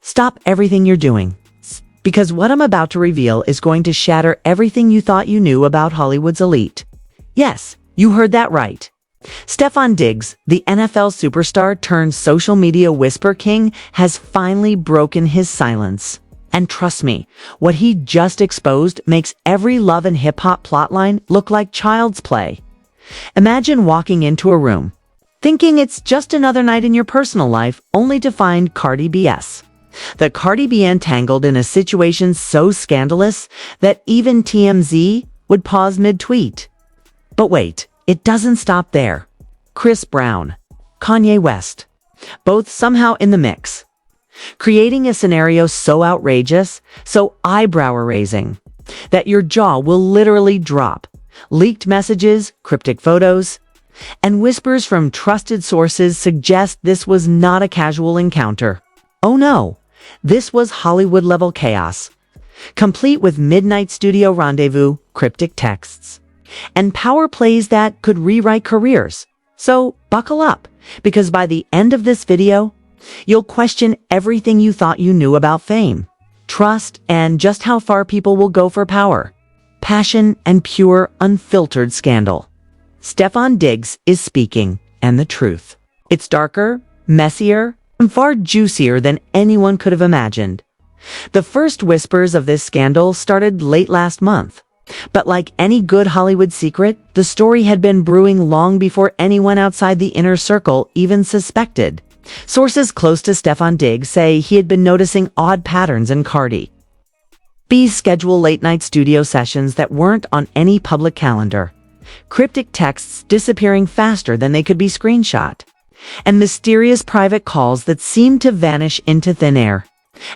Stop everything you're doing, because what I'm about to reveal is going to shatter everything you thought you knew about Hollywood's elite. Yes, you heard that right. Stefon Diggs, the NFL superstar turned social media whisper king, has finally broken his silence. And trust me, what he just exposed makes every love and hip-hop plotline look like child's play. Imagine walking into a room, thinking it's just another night in your personal life, only to find Cardi BS. That Cardi B entangled in a situation so scandalous that even TMZ would pause mid-tweet. But wait, it doesn't stop there. Chris Brown, Kanye West, both somehow in the mix, creating a scenario so outrageous, so eyebrow-raising, that your jaw will literally drop. Leaked messages, cryptic photos, and whispers from trusted sources suggest this was not a casual encounter. Oh no, this was Hollywood-level chaos, complete with midnight studio rendezvous, cryptic texts, and power plays that could rewrite careers. So buckle up, because by the end of this video, you'll question everything you thought you knew about fame, trust, and just how far people will go for power, passion, and pure, unfiltered scandal. Stefon Diggs is speaking, and the truth. It's darker, messier, and far juicier than anyone could have imagined. The first whispers of this scandal started late last month. But like any good Hollywood secret, the story had been brewing long before anyone outside the inner circle even suspected. Sources close to Stefon Diggs say he had been noticing odd patterns in Cardi B's schedule, late-night studio sessions that weren't on any public calendar, cryptic texts disappearing faster than they could be screenshot, and mysterious private calls that seemed to vanish into thin air.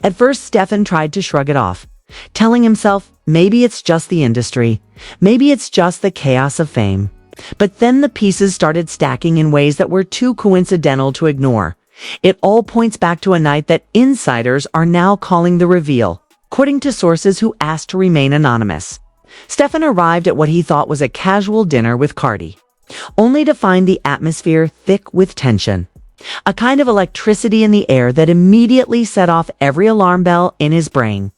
At first, Stefon tried to shrug it off, telling himself, maybe it's just the industry, maybe it's just the chaos of fame. But then the pieces started stacking in ways that were too coincidental to ignore. It all points back to a night that insiders are now calling the reveal, according to sources who asked to remain anonymous. Stefon arrived at what he thought was a casual dinner with Cardi, only to find the atmosphere thick with tension. A kind of electricity in the air that immediately set off every alarm bell in his brain.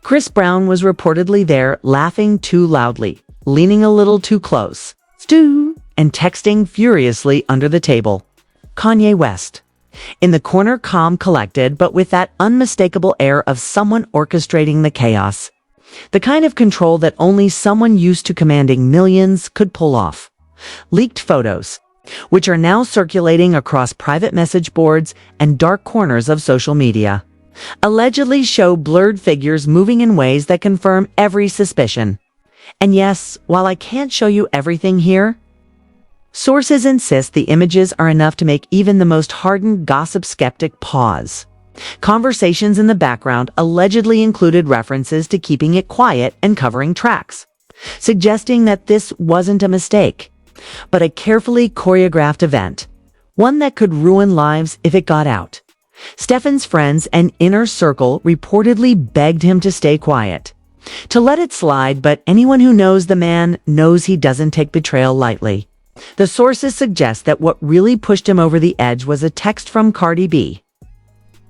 Chris Brown was reportedly there, laughing too loudly, leaning a little too close, and texting furiously under the table. Kanye West, in the corner, calm, collected, but with that unmistakable air of someone orchestrating the chaos. The kind of control that only someone used to commanding millions could pull off. Leaked photos, which are now circulating across private message boards and dark corners of social media, allegedly show blurred figures moving in ways that confirm every suspicion. And yes, while I can't show you everything here, sources insist the images are enough to make even the most hardened gossip skeptic pause. Conversations in the background allegedly included references to keeping it quiet and covering tracks, suggesting that this wasn't a mistake, but a carefully choreographed event, one that could ruin lives if it got out. Stefon's friends and inner circle reportedly begged him to stay quiet, to let it slide, but anyone who knows the man knows he doesn't take betrayal lightly. The sources suggest that what really pushed him over the edge was a text from Cardi B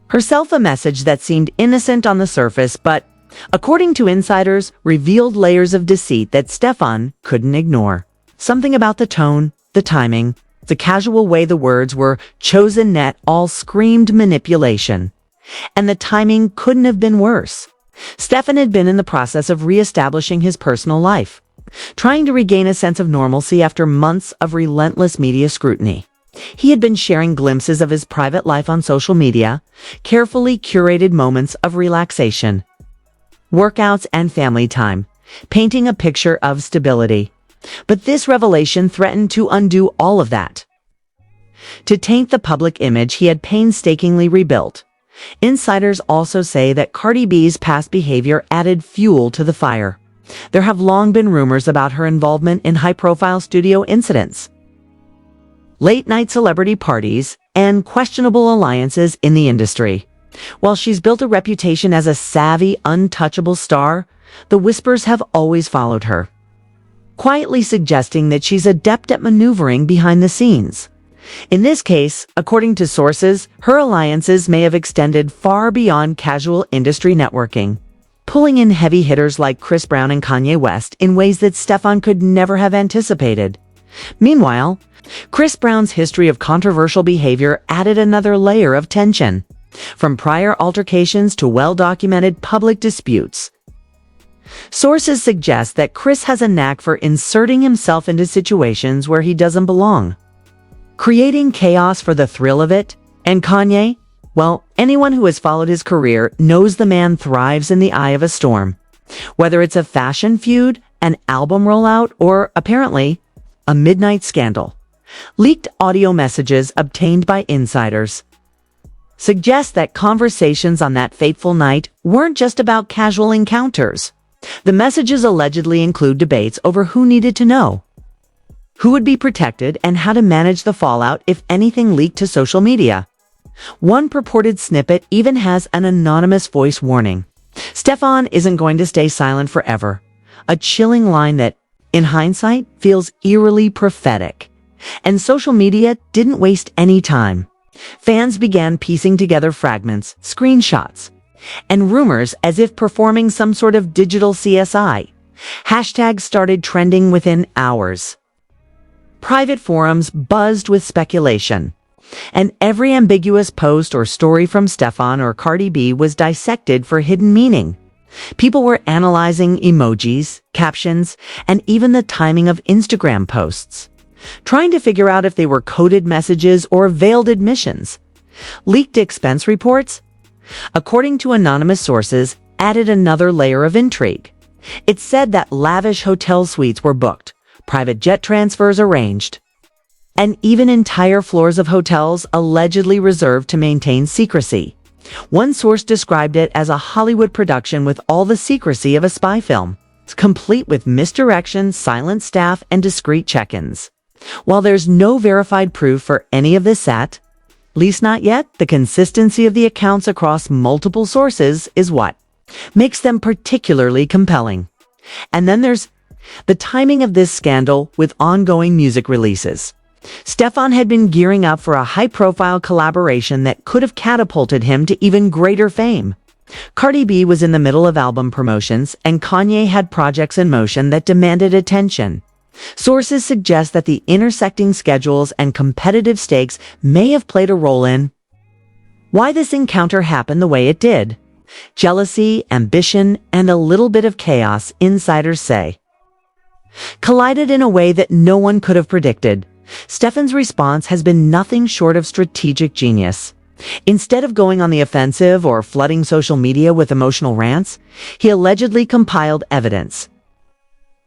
herself, a message that seemed innocent on the surface, but, according to insiders, revealed layers of deceit that Stefon couldn't ignore. Something about the tone, the timing, the casual way the words were chosen net all screamed manipulation. And the timing couldn't have been worse. Stefon had been in the process of reestablishing his personal life, trying to regain a sense of normalcy after months of relentless media scrutiny. He had been sharing glimpses of his private life on social media, carefully curated moments of relaxation, workouts, and family time, painting a picture of stability. But this revelation threatened to undo all of that, to taint the public image he had painstakingly rebuilt. Insiders also say that Cardi B's past behavior added fuel to the fire. There have long been rumors about her involvement in high-profile studio incidents, late-night celebrity parties, and questionable alliances in the industry. While she's built a reputation as a savvy, untouchable star, the whispers have always followed her, quietly suggesting that she's adept at maneuvering behind the scenes. In this case, according to sources, her alliances may have extended far beyond casual industry networking, pulling in heavy hitters like Chris Brown and Kanye West in ways that Stefon could never have anticipated. Meanwhile, Chris Brown's history of controversial behavior added another layer of tension, from prior altercations to well-documented public disputes. Sources suggest that Chris has a knack for inserting himself into situations where he doesn't belong, creating chaos for the thrill of it. And Kanye? Well, anyone who has followed his career knows the man thrives in the eye of a storm. Whether it's a fashion feud, an album rollout, or, apparently, a midnight scandal. Leaked audio messages obtained by insiders suggest that conversations on that fateful night weren't just about casual encounters. The messages allegedly include debates over who needed to know, who would be protected, and how to manage the fallout if anything leaked to social media. One purported snippet even has an anonymous voice warning. Stefon isn't going to stay silent forever. A chilling line that, in hindsight, feels eerily prophetic. And social media didn't waste any time. Fans began piecing together fragments, screenshots, and rumors as if performing some sort of digital CSI. Hashtags started trending within hours. Private forums buzzed with speculation, and every ambiguous post or story from Stefon or Cardi B was dissected for hidden meaning. People were analyzing emojis, captions, and even the timing of Instagram posts, trying to figure out if they were coded messages or veiled admissions. Leaked expense reports, according to anonymous sources, added another layer of intrigue. It said that lavish hotel suites were booked, private jet transfers arranged, and even entire floors of hotels allegedly reserved to maintain secrecy. One source described it as a Hollywood production with all the secrecy of a spy film, complete with misdirection, silent staff, and discreet check-ins. While there's no verified proof for any of this at least not yet, the consistency of the accounts across multiple sources is what makes them particularly compelling. And then there's the timing of this scandal with ongoing music releases. Stefon had been gearing up for a high-profile collaboration that could have catapulted him to even greater fame. Cardi B was in the middle of album promotions, and Kanye had projects in motion that demanded attention. Sources suggest that the intersecting schedules and competitive stakes may have played a role in why this encounter happened the way it did. Jealousy, ambition, and a little bit of chaos, insiders say, collided in a way that no one could have predicted. Stefon's response has been nothing short of strategic genius. Instead of going on the offensive or flooding social media with emotional rants, he allegedly compiled evidence,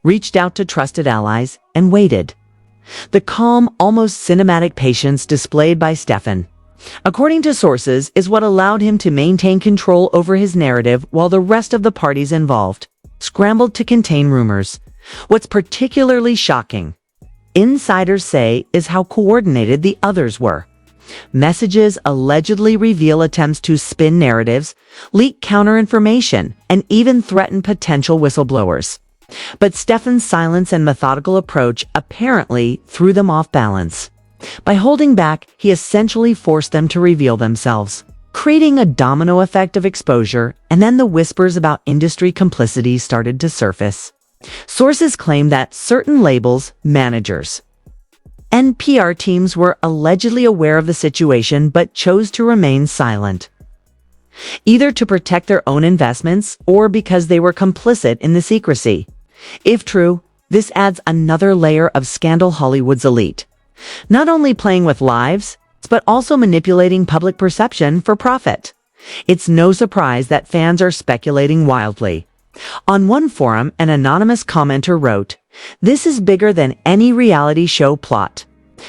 reached out to trusted allies, and waited. The calm, almost cinematic patience displayed by Stefon, according to sources, is what allowed him to maintain control over his narrative while the rest of the parties involved scrambled to contain rumors. What's particularly shocking, insiders say, is how coordinated the others were. Messages allegedly reveal attempts to spin narratives, leak counterinformation, and even threaten potential whistleblowers. But Stefon's silence and methodical approach apparently threw them off balance. By holding back, he essentially forced them to reveal themselves, creating a domino effect of exposure, and then the whispers about industry complicity started to surface. Sources claim that certain labels, managers, and PR teams were allegedly aware of the situation but chose to remain silent, either to protect their own investments or because they were complicit in the secrecy. If true, this adds another layer of scandal Hollywood's elite, not only playing with lives, but also manipulating public perception for profit. It's no surprise that fans are speculating wildly. On one forum, an anonymous commenter wrote, "This is bigger than any reality show plot.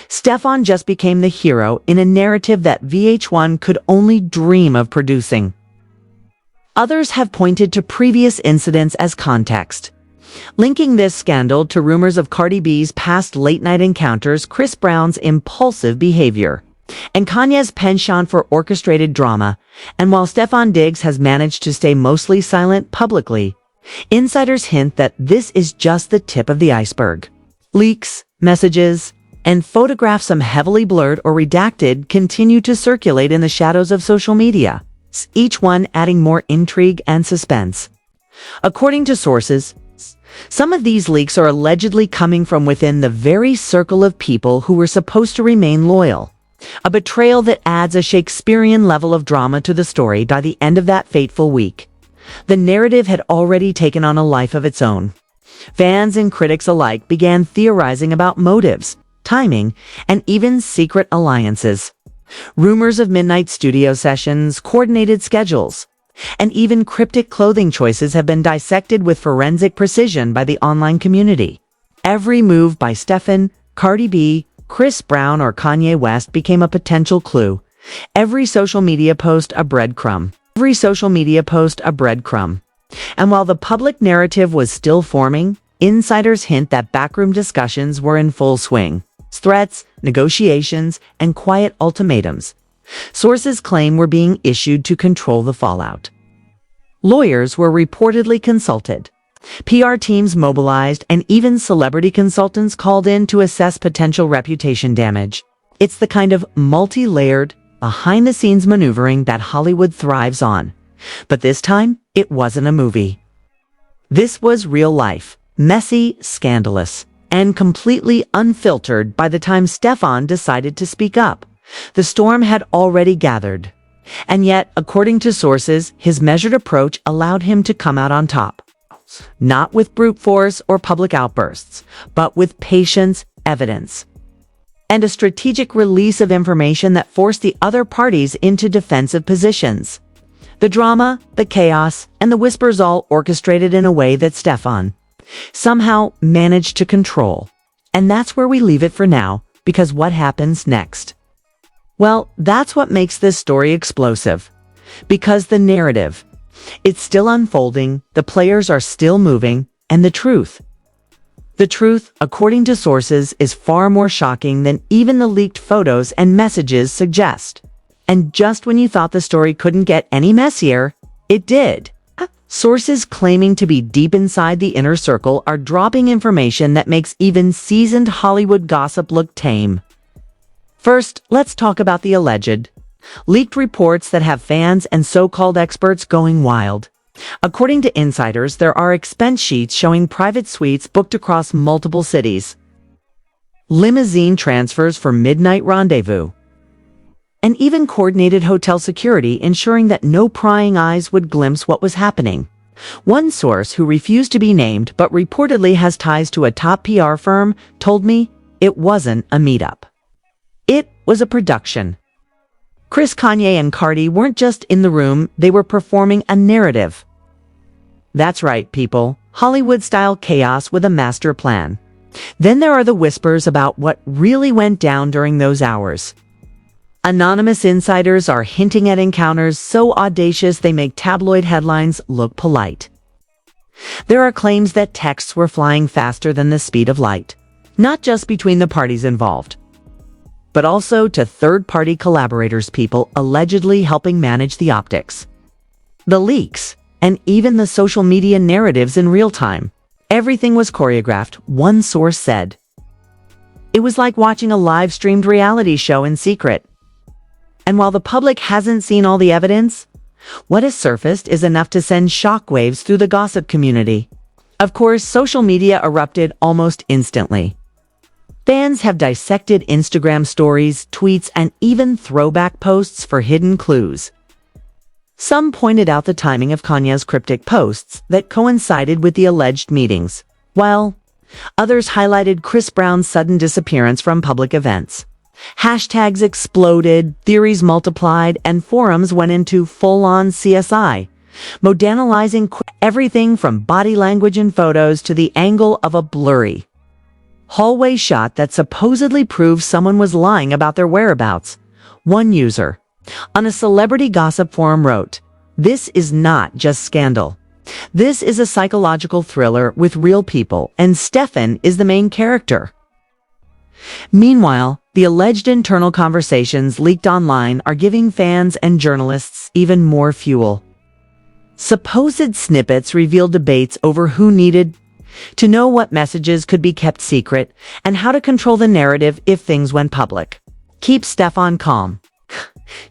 Stefon just became the hero in a narrative that VH1 could only dream of producing." Others have pointed to previous incidents as context, linking this scandal to rumors of Cardi B's past late-night encounters, Chris Brown's impulsive behavior, and Kanye's penchant for orchestrated drama. And while Stefon Diggs has managed to stay mostly silent publicly, insiders hint that this is just the tip of the iceberg. Leaks, messages, and photographs, some heavily blurred or redacted, continue to circulate in the shadows of social media, each one adding more intrigue and suspense. According to sources, some of these leaks are allegedly coming from within the very circle of people who were supposed to remain loyal. A betrayal that adds a Shakespearean level of drama to the story by the end of that fateful week. The narrative had already taken on a life of its own. Fans and critics alike began theorizing about motives, timing, and even secret alliances. Rumors of midnight studio sessions, coordinated schedules, and even cryptic clothing choices have been dissected with forensic precision by the online community. Every move by Stefon, Cardi B, Chris Brown, or Kanye West became a potential clue. Every social media post a breadcrumb. And while the public narrative was still forming, insiders hint that backroom discussions were in full swing. Threats, negotiations, and quiet ultimatums. Sources claim were being issued to control the fallout. Lawyers were reportedly consulted. PR teams mobilized, and even celebrity consultants called in to assess potential reputation damage. It's the kind of multi-layered, behind-the-scenes maneuvering that Hollywood thrives on. But this time, it wasn't a movie. This was real life, messy, scandalous, and completely unfiltered by the time Stefon decided to speak up. The storm had already gathered. And yet, according to sources, his measured approach allowed him to come out on top. Not with brute force or public outbursts, but with patience, evidence, and a strategic release of information that forced the other parties into defensive positions. The drama, the chaos, and the whispers all orchestrated in a way that Stefon somehow managed to control. And that's where we leave it for now, because what happens next? Well, that's what makes this story explosive. Because the narrative, it's still unfolding, the players are still moving, and the truth, according to sources, is far more shocking than even the leaked photos and messages suggest. And just when you thought the story couldn't get any messier, it did. Sources claiming to be deep inside the inner circle are dropping information that makes even seasoned Hollywood gossip look tame. First, let's talk about the alleged leaked reports that have fans and so-called experts going wild. According to insiders, there are expense sheets showing private suites booked across multiple cities, limousine transfers for midnight rendezvous, and even coordinated hotel security ensuring that no prying eyes would glimpse what was happening. One source, who refused to be named but reportedly has ties to a top PR firm, told me it wasn't a meetup. It was a production. Chris, Kanye, and Cardi weren't just in the room, they were performing a narrative. That's right, people. Hollywood-style chaos with a master plan. Then there are the whispers about what really went down during those hours. Anonymous insiders are hinting at encounters so audacious they make tabloid headlines look polite. There are claims that texts were flying faster than the speed of light, not just between the parties involved, but also to third-party collaborators, people allegedly helping manage the optics, the leaks, and even the social media narratives in real time. Everything was choreographed, one source said. It was like watching a live-streamed reality show in secret. And while the public hasn't seen all the evidence, what has surfaced is enough to send shockwaves through the gossip community. Of course, social media erupted almost instantly. Fans have dissected Instagram stories, tweets, and even throwback posts for hidden clues. Some pointed out the timing of Kanye's cryptic posts that coincided with the alleged meetings, while others highlighted Chris Brown's sudden disappearance from public events. Hashtags exploded, theories multiplied, and forums went into full-on CSI, modernizing everything from body language and photos to the angle of a blurry hallway shot that supposedly proves someone was lying about their whereabouts. One user on a celebrity gossip forum wrote, "This is not just scandal. This is a psychological thriller with real people, and Stefon is the main character." Meanwhile, the alleged internal conversations leaked online are giving fans and journalists even more fuel. Supposed snippets reveal debates over who needed to know what messages could be kept secret and how to control the narrative if things went public. Keep Stefon calm.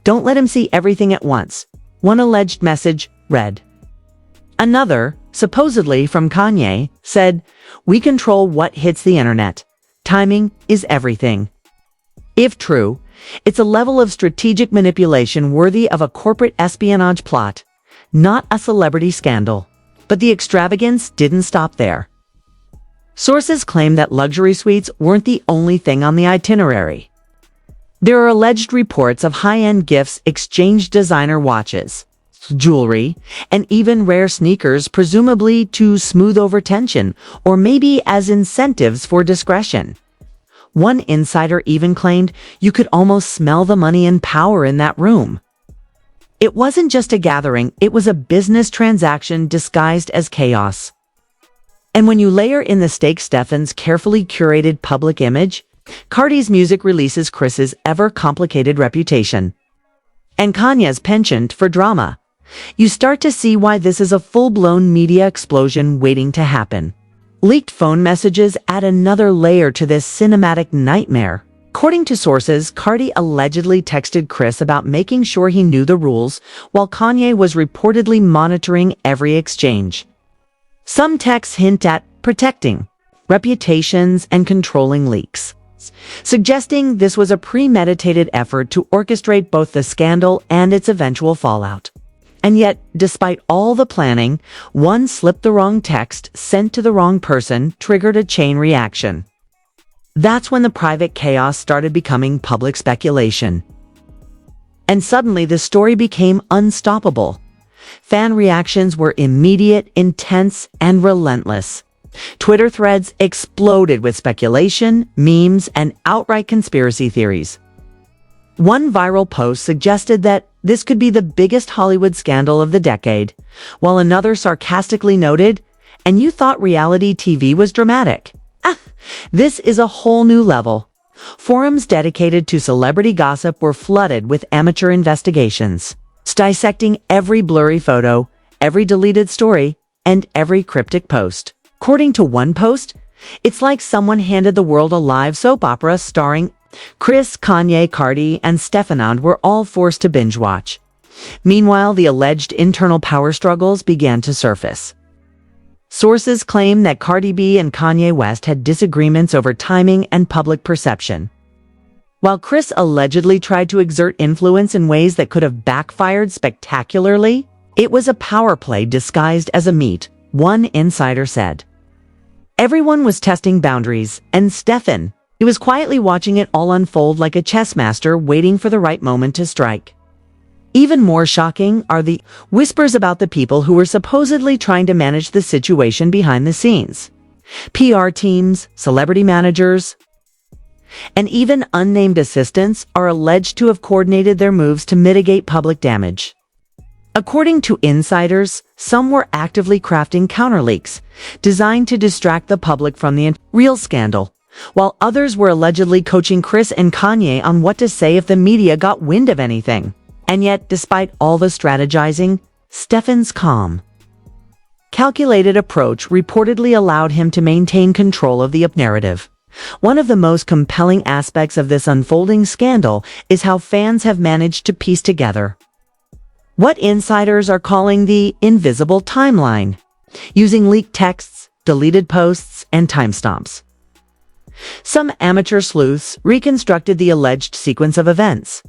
Don't let him see everything at once, one alleged message read. Another, supposedly from Kanye, said, "We control what hits the internet. Timing is everything." If true, it's a level of strategic manipulation worthy of a corporate espionage plot, not a celebrity scandal. But the extravagance didn't stop there. Sources claim that luxury suites weren't the only thing on the itinerary. There are alleged reports of high-end gifts exchanged, designer watches, jewelry, and even rare sneakers, presumably to smooth over tension or maybe as incentives for discretion. One insider even claimed you could almost smell the money and power in that room. It wasn't just a gathering, it was a business transaction disguised as chaos. And when you layer in the stakes, Stefon's carefully curated public image, Cardi's music releases, Chris's ever-complicated reputation, and Kanye's penchant for drama, you start to see why this is a full-blown media explosion waiting to happen. Leaked phone messages add another layer to this cinematic nightmare. According to sources, Cardi allegedly texted Chris about making sure he knew the rules, while Kanye was reportedly monitoring every exchange. Some texts hint at protecting reputations and controlling leaks, suggesting this was a premeditated effort to orchestrate both the scandal and its eventual fallout. And yet, despite all the planning, one slipped, the wrong text sent to the wrong person triggered a chain reaction. That's when the private chaos started becoming public speculation. And suddenly the story became unstoppable. Fan reactions were immediate, intense, and relentless. Twitter threads exploded with speculation, memes, and outright conspiracy theories. One viral post suggested that this could be the biggest Hollywood scandal of the decade, while another sarcastically noted, "And you thought reality TV was dramatic?" This is a whole new level. Forums dedicated to celebrity gossip were flooded with amateur investigations, dissecting every blurry photo, every deleted story, and every cryptic post. According to one post, it's like someone handed the world a live soap opera starring Chris, Kanye, Cardi, and Stefon were all forced to binge watch. Meanwhile, the alleged internal power struggles began to surface. Sources claim that Cardi B and Kanye West had disagreements over timing and public perception. While Chris allegedly tried to exert influence in ways that could have backfired spectacularly, it was a power play disguised as a meet, one insider said. Everyone was testing boundaries, and Stefon, he was quietly watching it all unfold like a chess master waiting for the right moment to strike. Even more shocking are the whispers about the people who were supposedly trying to manage the situation behind the scenes. PR teams, celebrity managers, and even unnamed assistants are alleged to have coordinated their moves to mitigate public damage. According to insiders, some were actively crafting counterleaks, designed to distract the public from the real scandal, while others were allegedly coaching Chris and Kanye on what to say if the media got wind of anything. And yet, despite all the strategizing, Stefon's calm, calculated approach reportedly allowed him to maintain control of the narrative. One of the most compelling aspects of this unfolding scandal is how fans have managed to piece together what insiders are calling the invisible timeline, using leaked texts, deleted posts, and timestamps. Some amateur sleuths reconstructed the alleged sequence of events,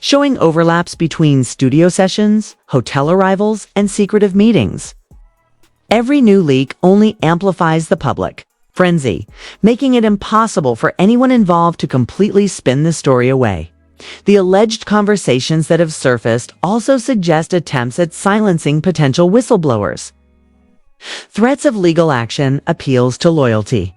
showing overlaps between studio sessions, hotel arrivals, and secretive meetings. Every new leak only amplifies the public frenzy, making it impossible for anyone involved to completely spin the story away. The alleged conversations that have surfaced also suggest attempts at silencing potential whistleblowers. Threats of legal action, appeals to loyalty,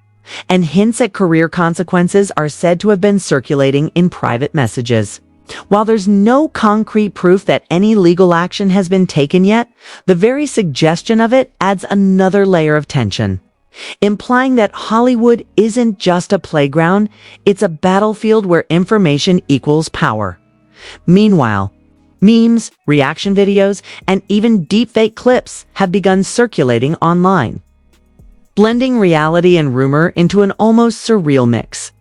and hints at career consequences are said to have been circulating in private messages. While there's no concrete proof that any legal action has been taken yet, the very suggestion of it adds another layer of tension, implying that Hollywood isn't just a playground, it's a battlefield where information equals power. Meanwhile, memes, reaction videos, and even deepfake clips have begun circulating online. blending reality and rumor into an almost surreal mix.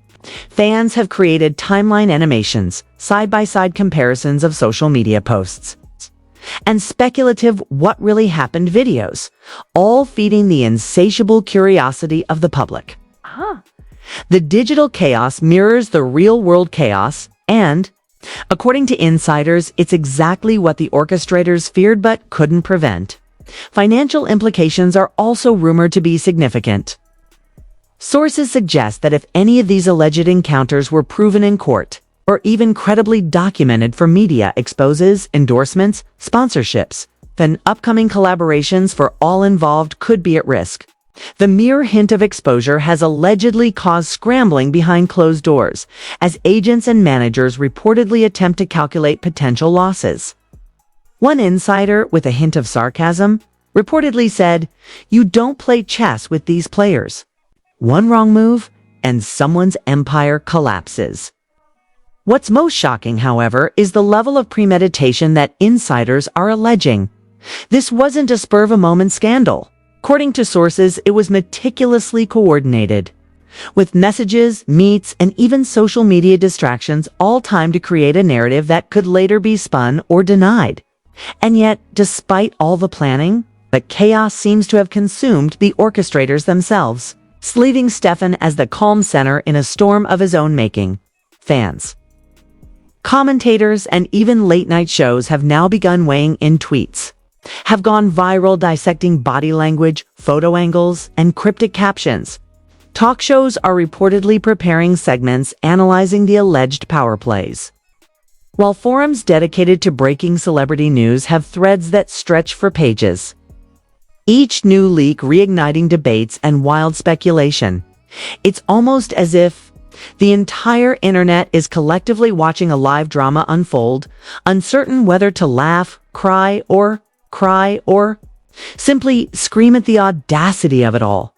Fans have created timeline animations, side-by-side comparisons of social media posts, and speculative what really happened videos, all feeding the insatiable curiosity of the public. The digital chaos mirrors the real-world chaos, and, according to insiders, it's exactly what the orchestrators feared but couldn't prevent. Financial implications are also rumored to be significant. Sources suggest that if any of these alleged encounters were proven in court, or even credibly documented for media exposes, endorsements, sponsorships, then upcoming collaborations for all involved could be at risk. The mere hint of exposure has allegedly caused scrambling behind closed doors, as agents and managers reportedly attempt to calculate potential losses. One insider, with a hint of sarcasm, reportedly said, "You don't play chess with these players. One wrong move, and someone's empire collapses." What's most shocking, however, is the level of premeditation that insiders are alleging. This wasn't a spur-of-a-moment scandal. According to sources, it was meticulously coordinated, with messages, meets, and even social media distractions all timed to create a narrative that could later be spun or denied. And yet, despite all the planning, the chaos seems to have consumed the orchestrators themselves, leaving Stefon as the calm center in a storm of his own making. Fans, commentators, and even late-night shows have now begun weighing in. Tweets have gone viral dissecting body language, photo angles, and cryptic captions. Talk shows are reportedly preparing segments analyzing the alleged power plays, while forums dedicated to breaking celebrity news have threads that stretch for pages. Each new leak reigniting debates and wild speculation. It's almost as if the entire internet is collectively watching a live drama unfold, uncertain whether to laugh, cry, or simply scream at the audacity of it all.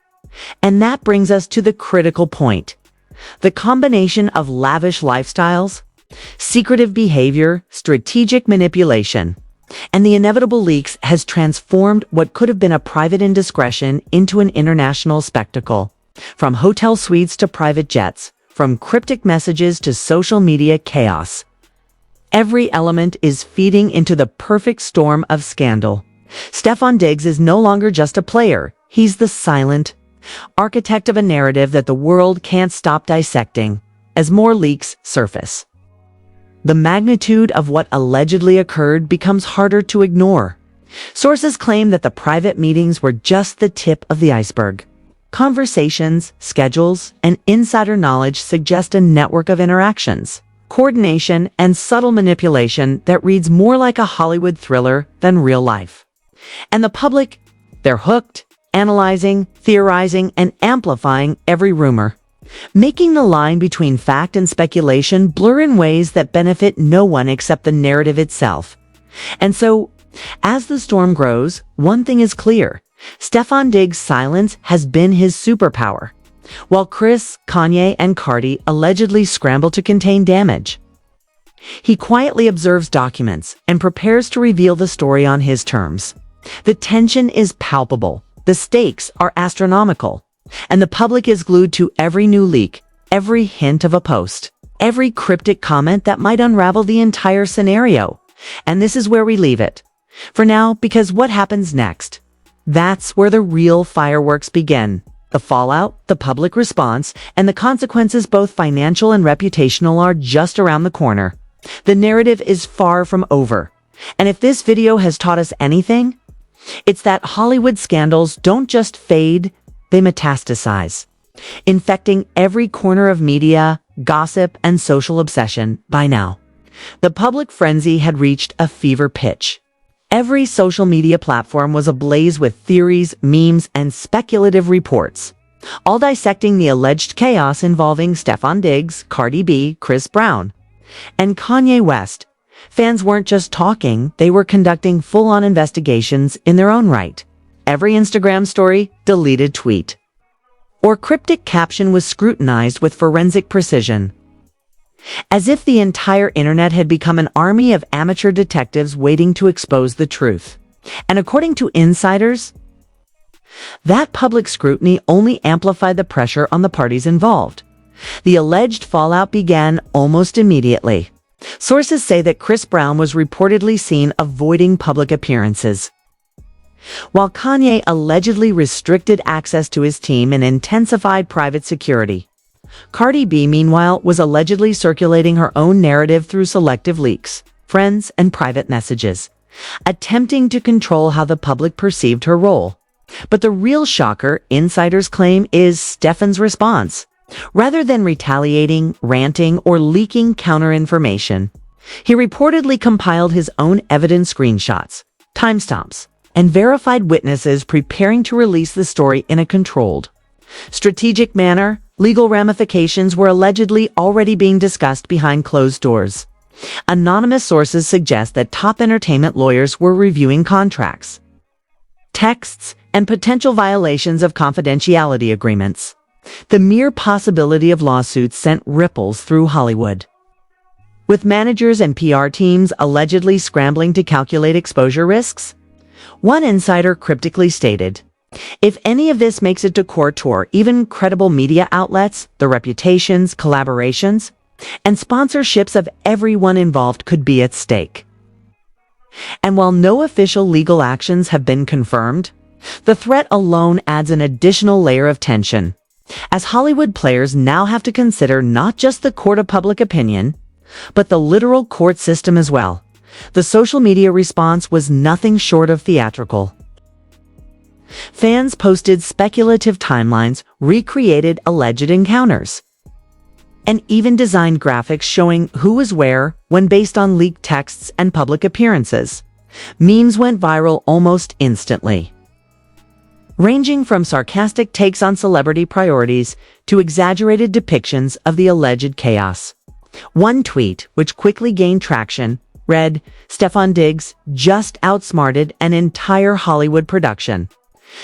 And that brings us to the critical point. The combination of lavish lifestyles, secretive behavior, strategic manipulation, and the inevitable leaks has transformed what could have been a private indiscretion into an international spectacle. From hotel suites to private jets, from cryptic messages to social media chaos. Every element is feeding into the perfect storm of scandal. Stefon Diggs is no longer just a player. He's the silent architect of a narrative that the world can't stop dissecting as more leaks surface. The magnitude of what allegedly occurred becomes harder to ignore. Sources claim that the private meetings were just the tip of the iceberg. Conversations, schedules, and insider knowledge suggest a network of interactions, coordination, and subtle manipulation that reads more like a Hollywood thriller than real life. And the public, they're hooked, analyzing, theorizing, and amplifying every rumor, making the line between fact and speculation blur in ways that benefit no one except the narrative itself. And so, as the storm grows, one thing is clear. Stefon Diggs' silence has been his superpower, while Chris, Kanye, and Cardi allegedly scramble to contain damage. He quietly observes documents and prepares to reveal the story on his terms. The tension is palpable, the stakes are astronomical, and the public is glued to every new leak, every hint of a post, every cryptic comment that might unravel the entire scenario. And this is where we leave it for now, because what happens next? That's where the real fireworks begin. The fallout, the public response, and the consequences, both financial and reputational, are just around the corner. The narrative is far from over. And if this video has taught us anything, it's that Hollywood scandals don't just fade, they metastasize, infecting every corner of media, gossip, and social obsession. By now, the public frenzy had reached a fever pitch. Every social media platform was ablaze with theories, memes, and speculative reports, all dissecting the alleged chaos involving Stefon Diggs, Cardi B, Chris Brown, and Kanye West. Fans weren't just talking, they were conducting full-on investigations in their own right. Every Instagram story, deleted tweet, or cryptic caption was scrutinized with forensic precision, as if the entire internet had become an army of amateur detectives waiting to expose the truth. And according to insiders, That public scrutiny only amplified the pressure on the parties involved. The alleged fallout began almost immediately. Sources say that Chris Brown was reportedly seen avoiding public appearances, while Kanye allegedly restricted access to his team and intensified private security. Cardi B, meanwhile, was allegedly circulating her own narrative through selective leaks, friends, and private messages, attempting to control how the public perceived her role. But the real shocker, insiders claim, is Stefon's response. Rather than retaliating, ranting, or leaking counter-information, he reportedly compiled his own evidence screenshots, timestamps, and verified witnesses, preparing to release the story in a controlled, strategic manner. Legal ramifications were allegedly already being discussed behind closed doors. Anonymous sources suggest that top entertainment lawyers were reviewing contracts, texts, and potential violations of confidentiality agreements. The mere possibility of lawsuits sent ripples through Hollywood, with managers and PR teams allegedly scrambling to calculate exposure risks. One insider cryptically stated, "If any of this makes it to court or even credible media outlets, the reputations, collaborations, and sponsorships of everyone involved could be at stake." And while no official legal actions have been confirmed, the threat alone adds an additional layer of tension, as Hollywood players now have to consider not just the court of public opinion, but the literal court system as well. The social media response was nothing short of theatrical. Fans posted speculative timelines, recreated alleged encounters, and even designed graphics showing who was where when based on leaked texts and public appearances. Memes went viral almost instantly, ranging from sarcastic takes on celebrity priorities to exaggerated depictions of the alleged chaos. One tweet, which quickly gained traction, read, "Stefon Diggs just outsmarted an entire Hollywood production.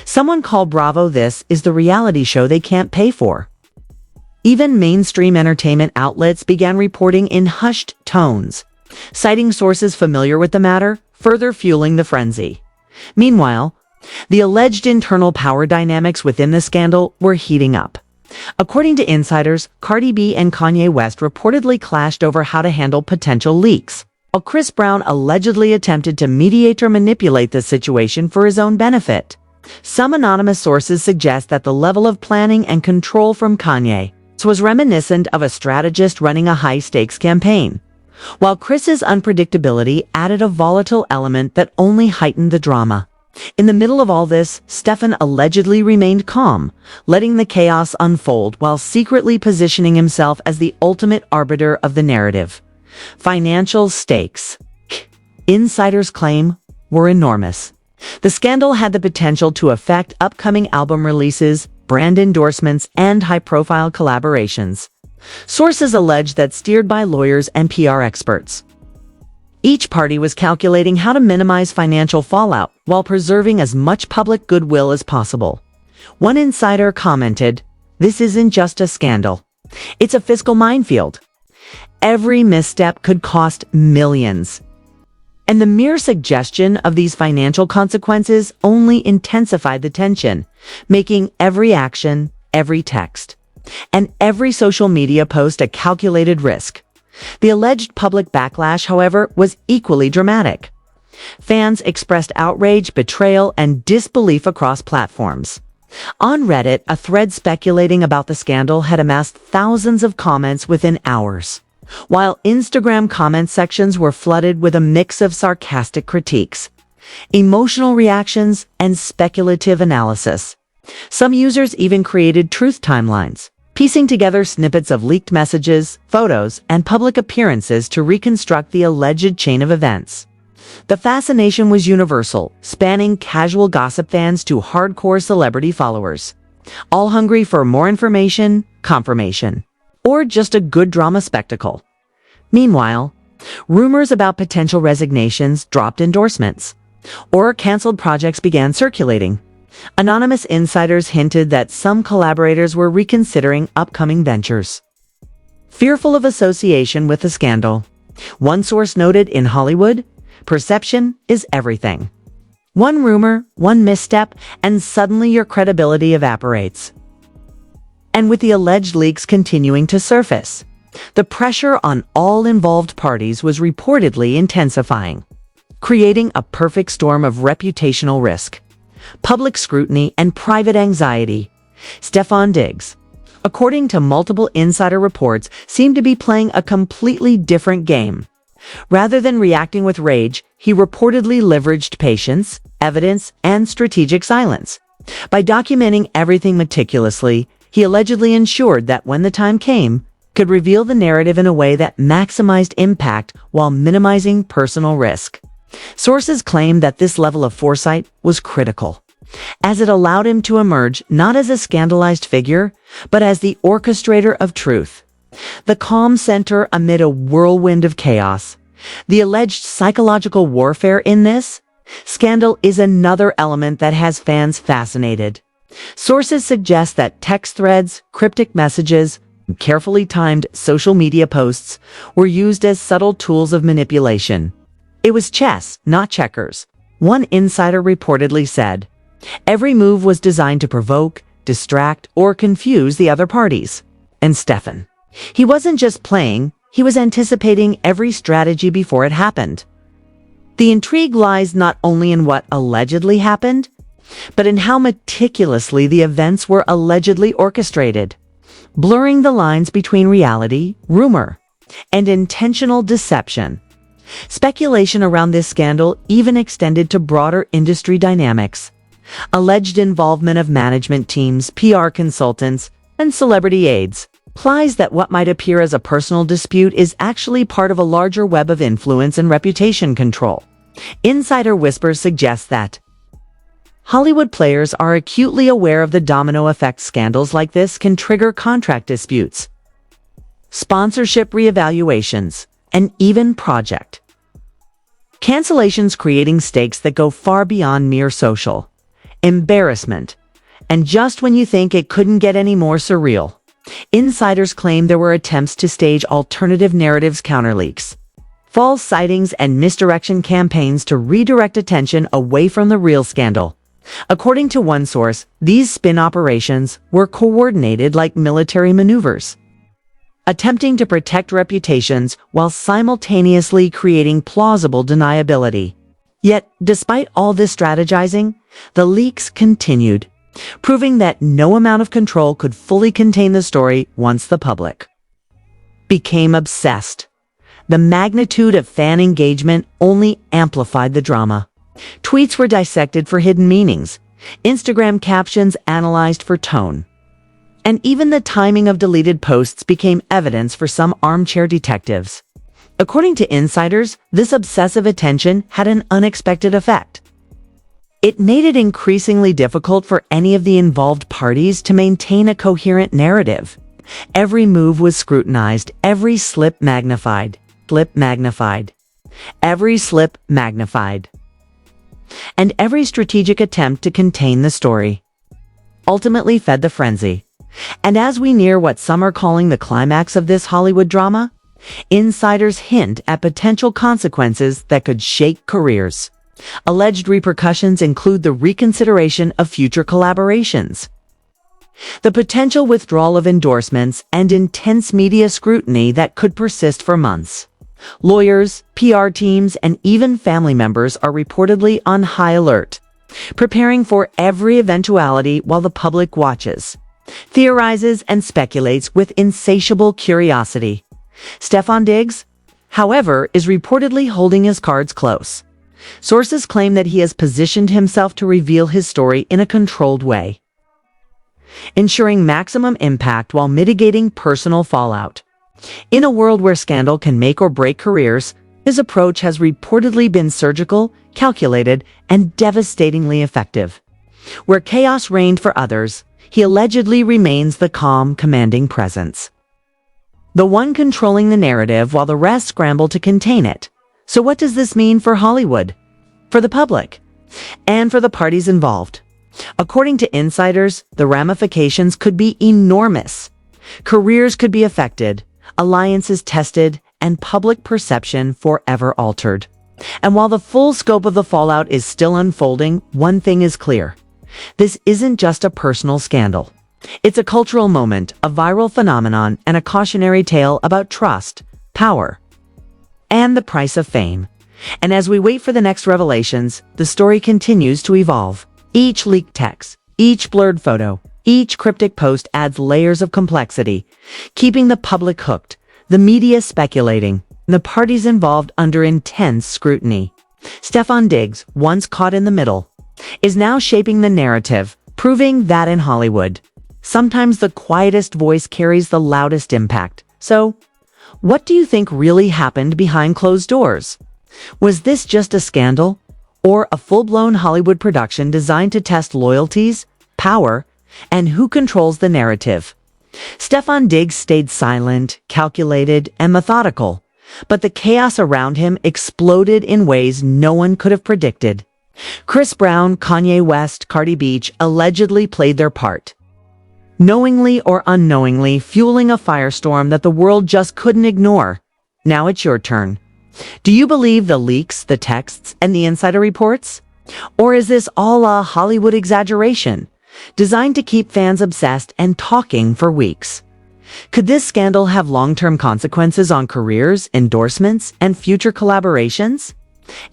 Someone called Bravo, this is the reality show they can't pay for." Even mainstream entertainment outlets began reporting in hushed tones, citing sources familiar with the matter, further fueling the frenzy. Meanwhile, the alleged internal power dynamics within the scandal were heating up. According to insiders, Cardi B and Kanye West reportedly clashed over how to handle potential leaks, while Chris Brown allegedly attempted to mediate or manipulate the situation for his own benefit. Some anonymous sources suggest that the level of planning and control from Kanye was reminiscent of a strategist running a high-stakes campaign, while Chris's unpredictability added a volatile element that only heightened the drama. In the middle of all this, Stefon allegedly remained calm, letting the chaos unfold while secretly positioning himself as the ultimate arbiter of the narrative. Financial stakes, insiders claim, were enormous. The scandal had the potential to affect upcoming album releases, brand endorsements, and high-profile collaborations. Sources allege that, steered by lawyers and PR experts, each party was calculating how to minimize financial fallout while preserving as much public goodwill as possible. One insider commented, "This isn't just a scandal. It's a fiscal minefield. Every misstep could cost millions." And the mere suggestion of these financial consequences only intensified the tension, making every action, every text, and every social media post a calculated risk. The alleged public backlash, however, was equally dramatic. Fans expressed outrage, betrayal, and disbelief across platforms. On Reddit, a thread speculating about the scandal had amassed thousands of comments within hours, while Instagram comment sections were flooded with a mix of sarcastic critiques, emotional reactions, and speculative analysis. Some users even created truth timelines, piecing together snippets of leaked messages, photos, and public appearances to reconstruct the alleged chain of events. The fascination was universal, spanning casual gossip fans to hardcore celebrity followers, all hungry for more information, confirmation, or just a good drama spectacle. Meanwhile, rumors about potential resignations, dropped endorsements, or canceled projects began circulating. Anonymous insiders hinted that some collaborators were reconsidering upcoming ventures, fearful of association with the scandal. One source noted, in Hollywood, perception is everything. One rumor, one misstep, and suddenly your credibility evaporates. And with the alleged leaks continuing to surface, the pressure on all involved parties was reportedly intensifying, creating a perfect storm of reputational risk, public scrutiny, and private anxiety. Stefon Diggs, according to multiple insider reports, seemed to be playing a completely different game. Rather than reacting with rage, he reportedly leveraged patience, evidence, and strategic silence. By documenting everything meticulously, he allegedly ensured that when the time came, could reveal the narrative in a way that maximized impact while minimizing personal risk. Sources claim that this level of foresight was critical, as it allowed him to emerge not as a scandalized figure, but as the orchestrator of truth, the calm center amid a whirlwind of chaos. The alleged psychological warfare in this scandal is another element that has fans fascinated. Sources suggest that text threads, cryptic messages, and carefully timed social media posts were used as subtle tools of manipulation. It was chess, not checkers. One insider reportedly said, "Every move was designed to provoke, distract, or confuse the other parties." And Stefon, he wasn't just playing, he was anticipating every strategy before it happened. The intrigue lies not only in what allegedly happened, but in how meticulously the events were allegedly orchestrated, blurring the lines between reality, rumor, and intentional deception. Speculation around this scandal even extended to broader industry dynamics. Alleged involvement of management teams, PR consultants, and celebrity aides implies that what might appear as a personal dispute is actually part of a larger web of influence and reputation control. Insider whispers suggest that Hollywood players are acutely aware of the domino effect scandals like this can trigger contract disputes, sponsorship reevaluations, and even project cancellations, creating stakes that go far beyond mere social embarrassment. And just when you think it couldn't get any more surreal, insiders claim there were attempts to stage alternative narratives, counterleaks, false sightings, and misdirection campaigns to redirect attention away from the real scandal. According to one source, these spin operations were coordinated like military maneuvers, attempting to protect reputations while simultaneously creating plausible deniability. Yet, despite all this strategizing, the leaks continued, proving that no amount of control could fully contain the story once the public became obsessed. The magnitude of fan engagement only amplified the drama. Tweets were dissected for hidden meanings, Instagram captions analyzed for tone, and even the timing of deleted posts became evidence for some armchair detectives. According to insiders, this obsessive attention had an unexpected effect. It made it increasingly difficult for any of the involved parties to maintain a coherent narrative. Every move was scrutinized, every slip magnified, every slip magnified, and every strategic attempt to contain the story ultimately fed the frenzy. And as we near what some are calling the climax of this Hollywood drama, insiders hint at potential consequences that could shake careers. Alleged repercussions include the reconsideration of future collaborations, the potential withdrawal of endorsements, and intense media scrutiny that could persist for months. Lawyers, PR teams, and even family members are reportedly on high alert, preparing for every eventuality while the public watches, theorizes, and speculates with insatiable curiosity. Stefon Diggs, however, is reportedly holding his cards close. Sources claim that he has positioned himself to reveal his story in a controlled way, ensuring maximum impact while mitigating personal fallout. In a world where scandal can make or break careers, his approach has reportedly been surgical, calculated, and devastatingly effective. Where chaos reigned for others, he allegedly remains the calm, commanding presence, the one controlling the narrative while the rest scramble to contain it. So what does this mean for Hollywood, for the public, and for the parties involved? According to insiders, the ramifications could be enormous. Careers could be affected, alliances tested, and public perception forever altered. And while the full scope of the fallout is still unfolding, one thing is clear. This isn't just a personal scandal. It's a cultural moment, a viral phenomenon, and a cautionary tale about trust, power, and the price of fame. And as we wait for the next revelations, the story continues to evolve. Each leaked text, each blurred photo, each cryptic post adds layers of complexity, keeping the public hooked, the media speculating, and the parties involved under intense scrutiny. Stefon Diggs, once caught in the middle, is now shaping the narrative, proving that in Hollywood, sometimes the quietest voice carries the loudest impact. So, what do you think really happened behind closed doors? Was this just a scandal, or a full-blown Hollywood production designed to test loyalties, power, and who controls the narrative? Stefon Diggs stayed silent, calculated, and methodical, but the chaos around him exploded in ways no one could have predicted. Chris Brown, Kanye West, Cardi B allegedly played their part, knowingly or unknowingly fueling a firestorm that the world just couldn't ignore. Now it's your turn. Do you believe the leaks, the texts, and the insider reports? Or is this all a Hollywood exaggeration, designed to keep fans obsessed and talking for weeks? Could this scandal have long-term consequences on careers, endorsements, and future collaborations?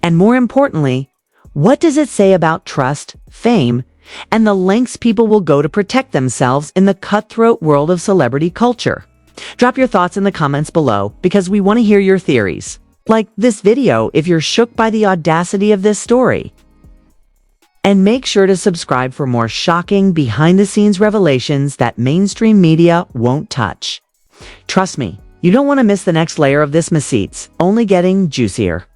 And more importantly, what does it say about trust, fame, and the lengths people will go to protect themselves in the cutthroat world of celebrity culture? Drop your thoughts in the comments below because we want to hear your theories. Like this video if you're shook by the audacity of this story. And make sure to subscribe for more shocking behind-the-scenes revelations that mainstream media won't touch. Trust me, you don't want to miss the next layer of this receipts, only getting juicier.